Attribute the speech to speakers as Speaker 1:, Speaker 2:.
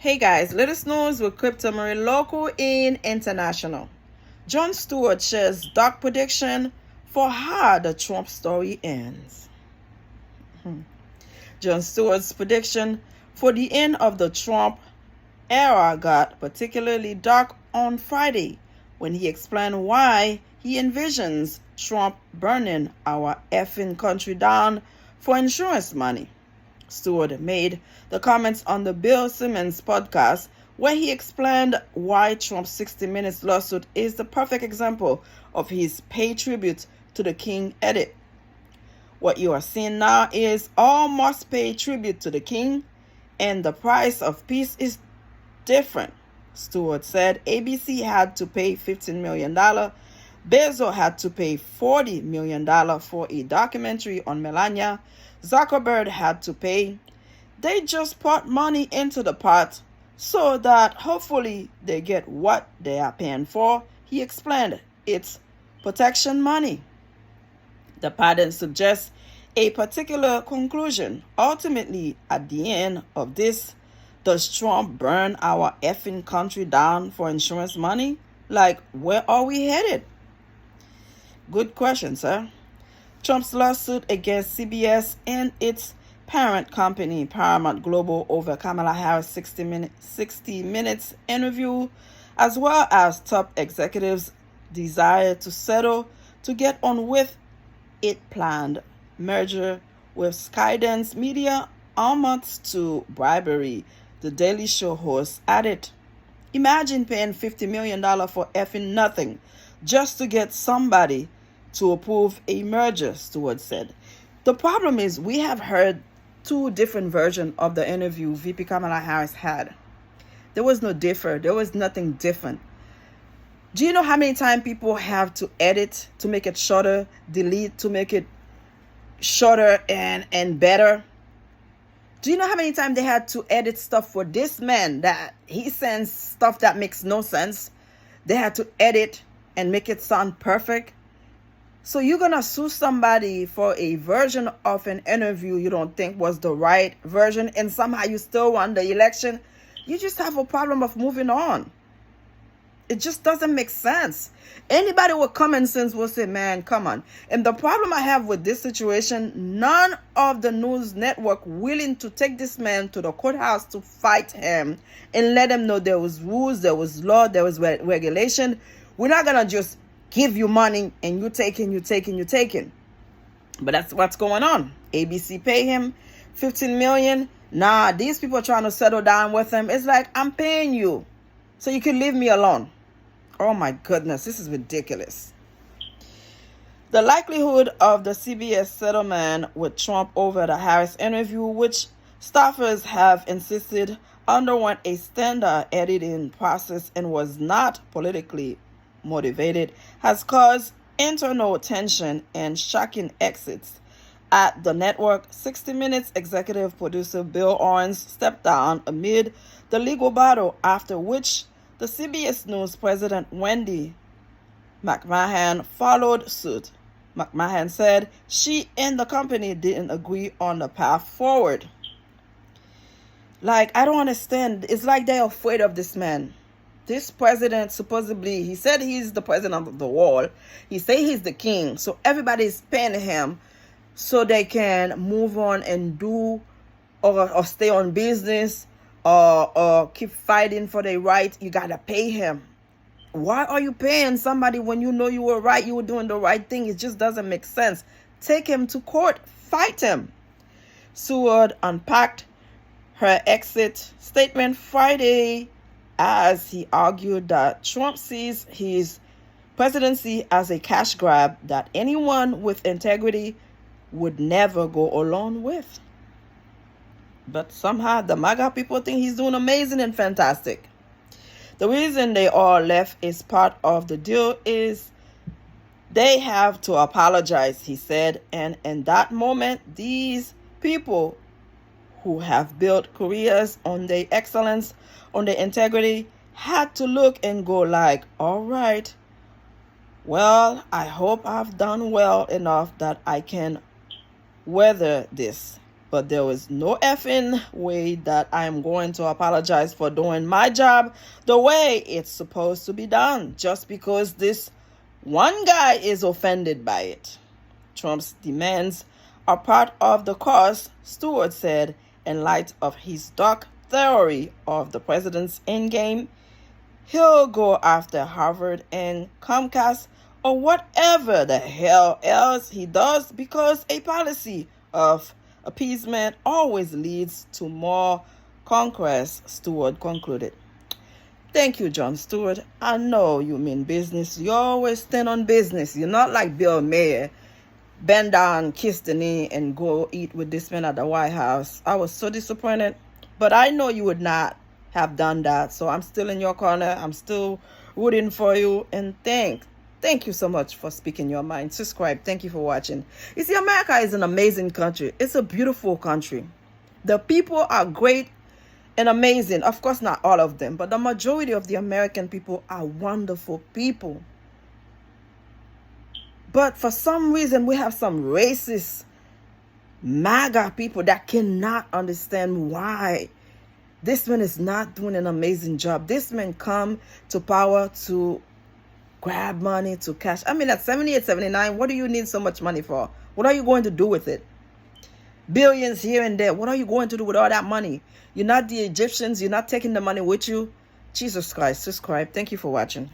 Speaker 1: Hey guys, latest news with Crypto Marine local and international. Jon Stewart shares dark prediction for how the Trump story ends. Jon Stewart's prediction for the end of the Trump era got particularly dark on Friday when he explained why he envisions Trump burning our effing country down for insurance money. Stewart made the comments on the Bill Simmons podcast where he explained why Trump's 60 Minutes lawsuit is the perfect example of his pay tribute to the king edit. What you are seeing now is all must pay tribute to the king, and the price of peace is different. Stewart said ABC had to pay $15 million. Bezos had to pay $40 million for a documentary on Melania. Zuckerberg had to pay. They just put money into the pot so that hopefully they get what they are paying for. He explained it's protection money. The pattern suggests a particular conclusion. Ultimately, at the end of this, does Trump burn our effing country down for insurance money? Like, where are we headed? Good question, sir. Trump's lawsuit against CBS and its parent company, Paramount Global, over Kamala Harris' 60 Minutes interview, as well as top executives' desire to settle to get on with its planned merger with Skydance Media amounts to bribery, the Daily Show host added. Imagine paying $50 million for effing nothing just to get somebody to approve a merger, Stewart said. The problem is we have heard two different versions of the interview VP Kamala Harris had. There was nothing different. Do you know how many times people have to edit to make it shorter, delete to make it shorter and better? Do you know how many times they had to edit stuff for this man that he sends stuff that makes no sense? They had to edit and make it sound perfect. So you're going to sue somebody for a version of an interview you don't think was the right version, and somehow you still won the election? You just have a problem of moving on. It just doesn't make sense. Anybody with common sense will say, man, come on. And the problem I have with this situation, none of the news network willing to take this man to the courthouse to fight him and let him know there was rules, there was law, there was regulation. We're not going to just give you money and you taking. But that's what's going on. ABC pay him $15 million. Nah, these people are trying to settle down with him. It's like, I'm paying you so you can leave me alone. Oh my goodness, this is ridiculous. The likelihood of the CBS settlement with Trump over the Harris interview, which staffers have insisted underwent a standard editing process and was not politically motivated, has caused internal tension and shocking exits. At the network, 60 Minutes executive producer Bill Owens stepped down amid the legal battle, after which the CBS News president Wendy McMahon followed suit. McMahon said she and the company didn't agree on the path forward. Like, I don't understand. It's like they're afraid of this man. This president, supposedly, he said he's the president of the world. He say he's the king. So everybody's paying him so they can move on and do or stay on business or keep fighting for their rights. You got to pay him. Why are you paying somebody when you know you were right, you were doing the right thing? It just doesn't make sense. Take him to court. Fight him. Stewart unpacked her exit statement Friday as he argued that Trump sees his presidency as a cash grab that anyone with integrity would never go along with. But somehow the MAGA people think he's doing amazing and fantastic. The reason they all left is part of the deal is they have to apologize, he said. And in that moment, these people who have built careers on their excellence, on their integrity, had to look and go like, all right, well, I hope I've done well enough that I can weather this. but there is no effing way that I am going to apologize for doing my job the way it's supposed to be done just because this one guy is offended by it. Trump's demands are part of the course, Stewart said, in light of his dark theory of the president's endgame. He'll go after Harvard and Comcast or whatever the hell else he does because a policy of appeasement always leads to more conquest, Stewart concluded. Thank you, Jon Stewart. I know you mean business. You always stand on business. You're not like Bill Maher. Bend down, kiss the knee, and go eat with this man at the White House. I was so disappointed. But I know you would not have done that. So I'm still in your corner. I'm still rooting for you. And thank you so much for speaking your mind. Subscribe. Thank you for watching. You see, America is an amazing country. It's a beautiful country. The people are great and amazing. Of course, not all of them, but the majority of the American people are wonderful people. But for some reason, we have some racist MAGA people that cannot understand why this man is not doing an amazing job. This man come to power to grab money, to cash. I mean, at 78, 79, what do you need so much money for? What are you going to do with it? Billions here and there. What are you going to do with all that money? You're not the Egyptians. You're not taking the money with you. Jesus Christ. Subscribe. Thank you for watching.